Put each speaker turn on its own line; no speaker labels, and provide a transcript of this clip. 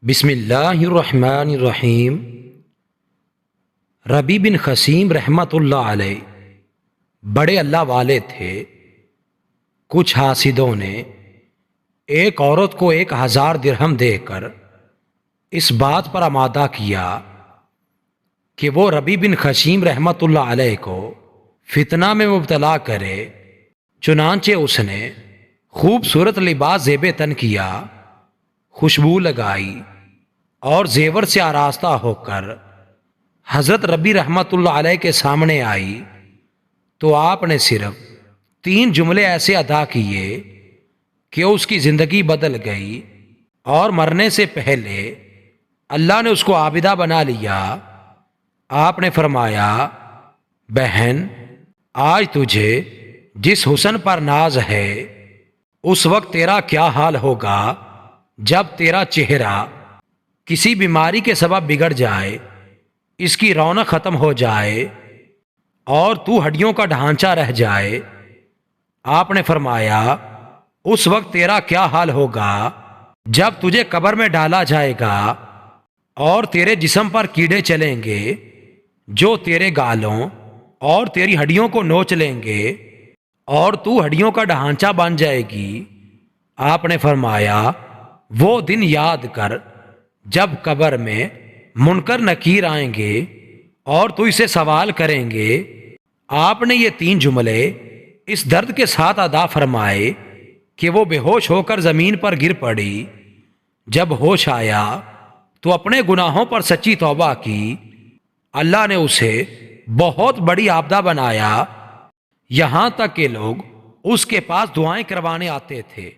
بسم اللہ الرحمن الرحیم۔ ربیع بن خثیم رحمۃ اللہ علیہ بڑے اللہ والے تھے۔ کچھ حاسدوں نے ایک عورت کو 1000 درہم دے کر اس بات پر آمادہ کیا کہ وہ ربیع بن خثیم رحمۃ اللہ علیہ کو فتنہ میں مبتلا کرے۔ چنانچہ اس نے خوبصورت لباس زیب تن کیا، خوشبو لگائی اور زیور سے آراستہ ہو کر حضرت ربیع رحمۃ اللہ علیہ کے سامنے آئی تو آپ نے صرف 3 جملے ایسے ادا کیے کہ اس کی زندگی بدل گئی، اور مرنے سے پہلے اللہ نے اس کو عابدہ بنا لیا۔ آپ نے فرمایا، بہن، آج تجھے جس حسن پر ناز ہے اس وقت تیرا کیا حال ہوگا جب تیرا چہرہ کسی بیماری کے سبب بگڑ جائے، اس کی رونق ختم ہو جائے اور تو ہڈیوں کا ڈھانچہ رہ جائے۔ آپ نے فرمایا، اس وقت تیرا کیا حال ہوگا جب تجھے قبر میں ڈالا جائے گا اور تیرے جسم پر کیڑے چلیں گے جو تیرے گالوں اور تیری ہڈیوں کو نوچ لیں گے اور تو ہڈیوں کا ڈھانچہ بن جائے گی۔ آپ نے فرمایا، وہ دن یاد کر جب قبر میں منکر نکیر آئیں گے اور تو اسے سوال کریں گے۔ آپ نے یہ 3 جملے اس درد کے ساتھ ادا فرمائے کہ وہ بے ہوش ہو کر زمین پر گر پڑی۔ جب ہوش آیا تو اپنے گناہوں پر سچی توبہ کی۔ اللہ نے اسے بہت بڑی عابدہ بنایا، یہاں تک کہ لوگ اس کے پاس دعائیں کروانے آتے تھے۔